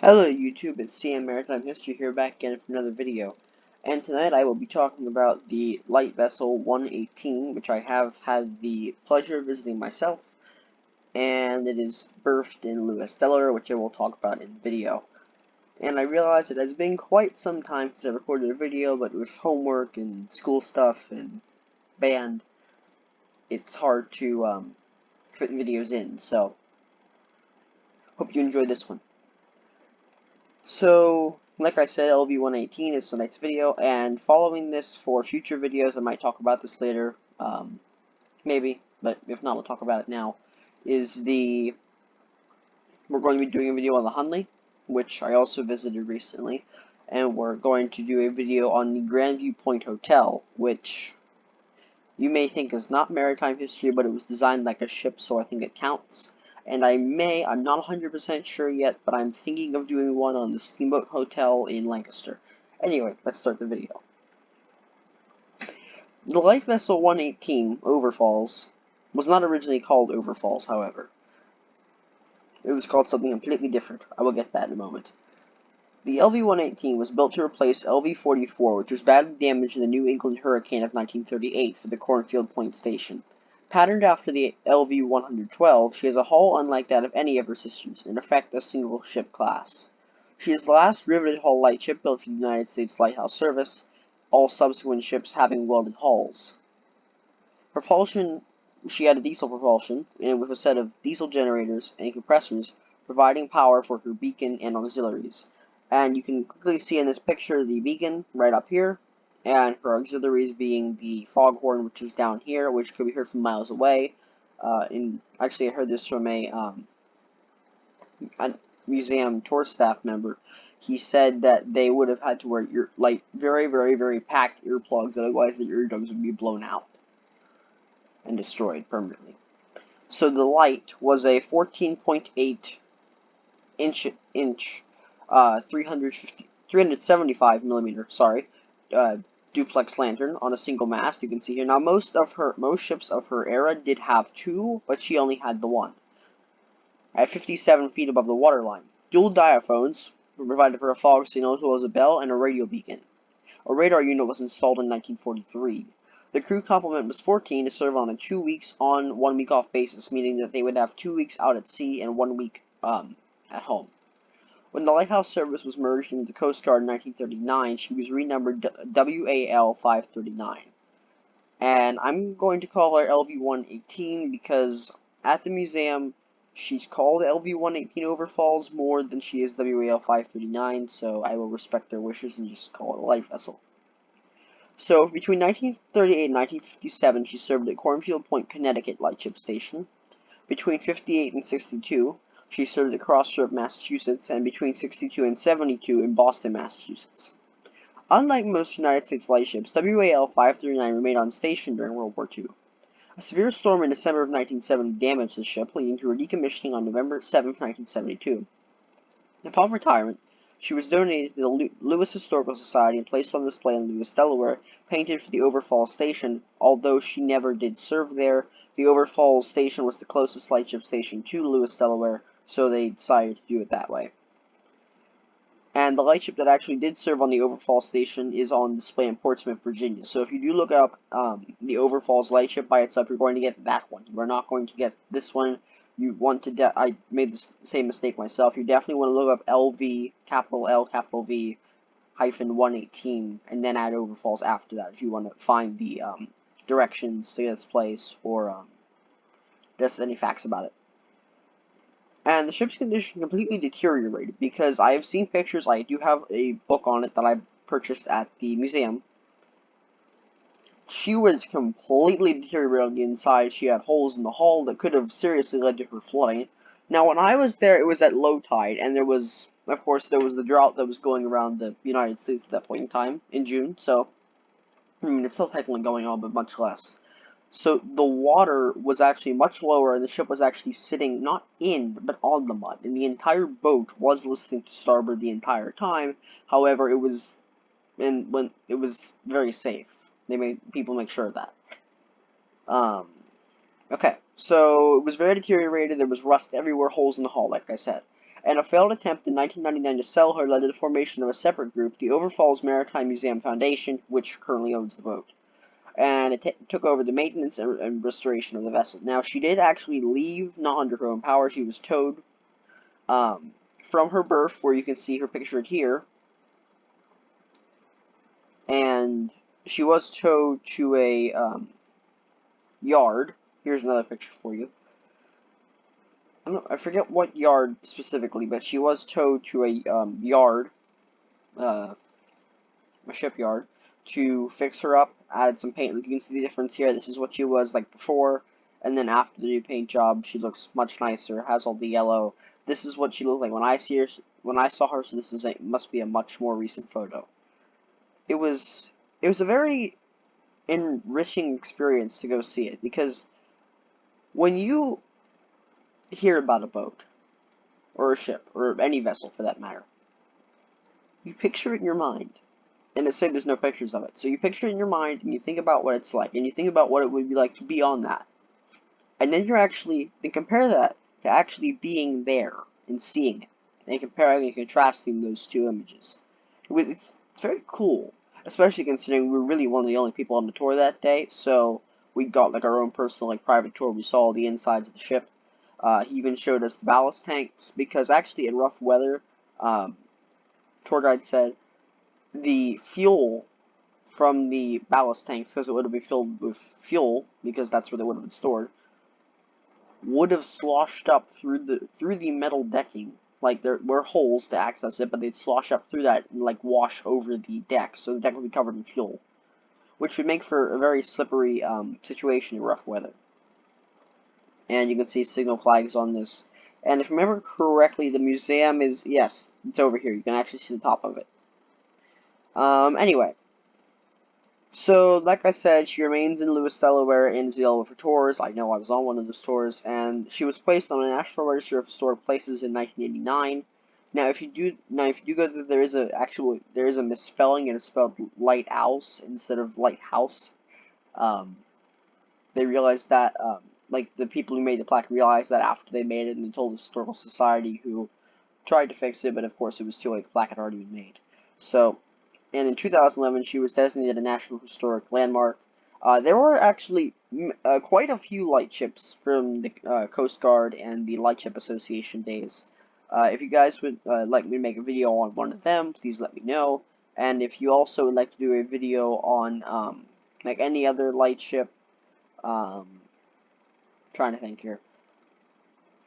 Hello YouTube, it's CM Maritime History here back again for another video. And tonight I will be talking about the light vessel 118, which I have had the pleasure of visiting myself, and it is berthed in Lewes, Delaware, which I will talk about in the video. And I realize it has been quite some time since I recorded a video, but with homework and school stuff and band, it's hard to fit videos in, so hope you enjoy this one. So, like I said, LV-118 is tonight's video, and following this for future videos, I might talk about this later, maybe, but if not, we'll talk about it now, we're going to be doing a video on the Hunley, which I also visited recently, and we're going to do a video on the Grandview Point Hotel, which you may think is not maritime history, but it was designed like a ship, so I think it counts. And I'm not 100% sure yet, but I'm thinking of doing one on the Steamboat Hotel in Lancaster. Anyway, let's start the video. The light vessel 118, Overfalls, was not originally called Overfalls, however. It was called something completely different. I will get that in a moment. The LV-118 was built to replace LV-44, which was badly damaged in the New England hurricane of 1938 for the Cornfield Point Station. Patterned after the LV-112, she has a hull unlike that of any of her sisters, in effect a single-ship class. She is the last riveted hull lightship built for the United States Lighthouse Service, all subsequent ships having welded hulls. Propulsion, she had a diesel propulsion, and with a set of diesel generators and compressors, providing power for her beacon and auxiliaries. And you can clearly see in this picture the beacon right up here, and her auxiliaries being the foghorn, which is down here, which could be heard from miles away. Actually, I heard this from a museum tour staff member. He said that they would have had to wear very, very, very packed earplugs, otherwise the eardrums would be blown out and destroyed permanently. So the light was a 14.8 inch 375 millimeter, duplex lantern on a single mast. You can see here. Now most ships of her era did have two, but she only had the one. At 57 feet above the waterline, dual diaphones provided for a fog signal as well as a bell and a radio beacon. A radar unit was installed in 1943. The crew complement was 14 to serve on a 2 weeks on, 1 week off basis, meaning that they would have 2 weeks out at sea and 1 week at home. When the Lighthouse Service was merged into the Coast Guard in 1939, she was renumbered WAL-539. And I'm going to call her LV-118 because at the museum, she's called LV-118 Overfalls more than she is WAL-539, so I will respect their wishes and just call it a light vessel. So, between 1938 and 1957, she served at Cornfield Point, Connecticut Lightship Station. Between 58 and 62, she served at Cross River, Massachusetts, and between 62 and 72 in Boston, Massachusetts. Unlike most United States lightships, WAL-539 remained on station during World War II. A severe storm in December of 1970 damaged the ship, leading to her decommissioning on November 7, 1972. Upon retirement, she was donated to the Lewes Historical Society and placed on display in Lewes, Delaware, painted for the Overfalls station. Although she never did serve there, the Overfalls station was the closest lightship station to Lewes, Delaware, so they decided to do it that way. And the lightship that actually did serve on the Overfalls station is on display in Portsmouth, Virginia. So if you do look up the Overfalls lightship by itself, you're going to get that one. You are not going to get this one. You want to, I made the same mistake myself. You definitely want to look up LV, capital L, capital V, hyphen 118, and then add Overfalls after that if you want to find the directions to this place or just any facts about it. And the ship's condition completely deteriorated because I have seen pictures. I do have a book on it that I purchased at the museum. She was completely deteriorated on the inside. She had holes in the hull that could have seriously led to her flooding. Now, when I was there, it was at low tide, and there was the drought that was going around the United States at that point in time, in June, so, I mean, it's still technically going on, but much less. So the water was actually much lower, and the ship was actually sitting not in, but on the mud. And the entire boat was listening to starboard the entire time. However, it was very safe. They made people make sure of that. Okay, so it was very deteriorated. There was rust everywhere, holes in the hull, like I said. and a failed attempt in 1999 to sell her led to the formation of a separate group, the Overfalls Maritime Museum Foundation, which currently owns the boat. And it took over the maintenance and restoration of the vessel. Now, she did actually leave, not under her own power. She was towed from her berth, where you can see her pictured here, and she was towed to a yard. Here's another picture for you. I forget what yard specifically, but she was towed to a yard, a shipyard, to fix her up. Added some paint. You can see the difference here. This is what she was like before, and then after the new paint job, she looks much nicer. Has all the yellow. This is what she looked like when I saw her. So this must be a much more recent photo. It was a very enriching experience to go see it, because when you hear about a boat or a ship or any vessel for that matter, you picture it in your mind. And let's say there's no pictures of it. So you picture it in your mind, and you think about what it's like, and you think about what it would be like to be on that. And then then compare that to actually being there and seeing it, and comparing and contrasting those two images. It's very cool, especially considering we were really one of the only people on the tour that day, so we got like our own personal private tour. We saw the insides of the ship. He even showed us the ballast tanks, because actually in rough weather, tour guide said the fuel from the ballast tanks, because it would have been filled with fuel, because that's where they would have been stored, would have sloshed up through the metal decking. Like, there were holes to access it, but they'd slosh up through that and like wash over the deck, so the deck would be covered in fuel, which would make for a very slippery situation in rough weather. And you can see signal flags on this. And if I remember correctly, the museum is, yes, it's over here. You can actually see the top of it. Anyway. So, like I said, she remains in Lewes, Delaware, and is available for tours. I know I was on one of those tours, and she was placed on the National Register of Historic Places in 1989. Now, if you do go there, there is a misspelling, and it's spelled lighthouse instead of lighthouse. They realized that, like the people who made the plaque realized that after they made it, and they told the Historical Society, who tried to fix it, but of course it was too late. The plaque had already been made. So. And in 2011, she was designated a National Historic Landmark. There were actually quite a few lightships from the Coast Guard and the Lightship Association days. If you guys would like me to make a video on one of them, please let me know. And if you also would like to do a video on like any other lightship, trying to think here.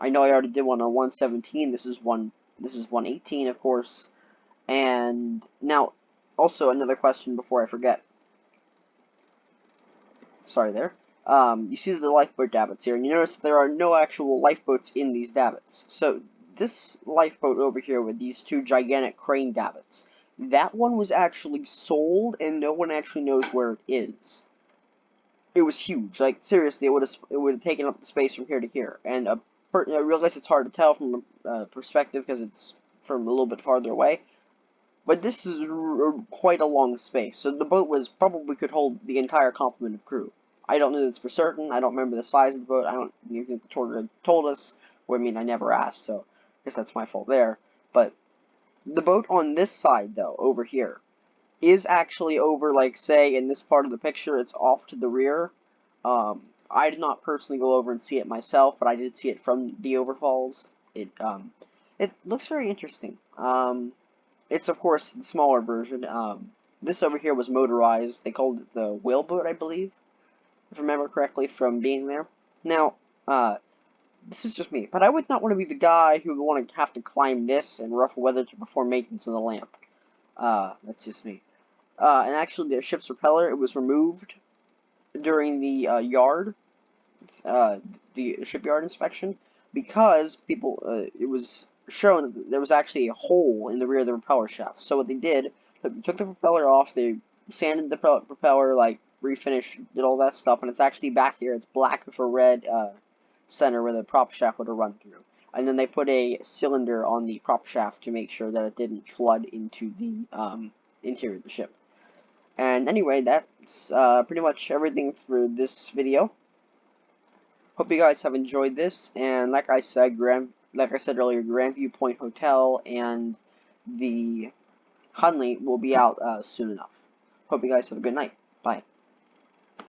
I know I already did one on 117. This is 118, of course. And now, also, another question before I forget. Sorry there. You see the lifeboat davits here, and you notice that there are no actual lifeboats in these davits. So, this lifeboat over here with these two gigantic crane davits, that one was actually sold, and no one actually knows where it is. It was huge. Like, seriously, it would have taken up the space from here to here. And I realize it's hard to tell from a perspective, because it's from a little bit farther away. But this is quite a long space, so the boat probably could hold the entire complement of crew. I don't know this for certain. I don't remember the size of the boat. I don't even think the tour guide told us. Well, I mean, I never asked, so I guess that's my fault there. But the boat on this side, though, over here, is actually over, like, say, in this part of the picture, it's off to the rear. I did not personally go over and see it myself, but I did see it from the Overfalls. It looks very interesting. It's, of course, the smaller version. This over here was motorized. They called it the whaleboat, I believe, if I remember correctly from being there. Now, this is just me, but I would not want to be the guy who would want to have to climb this in rough weather to perform maintenance on the lamp. That's just me. And actually, the ship's propeller, it was removed during the the shipyard inspection, because it was shown that there was actually a hole in the rear of the propeller shaft. So what they did, they took the propeller off, they sanded the propeller, like, refinished, did all that stuff, and it's actually back here. It's black with a red center where the prop shaft would have run through. And then they put a cylinder on the prop shaft to make sure that it didn't flood into the interior of the ship. And anyway, that's pretty much everything for this video. Hope you guys have enjoyed this, and like I said, like I said earlier, Grandview Point Hotel and the Hunley will be out soon enough. Hope you guys have a good night. Bye.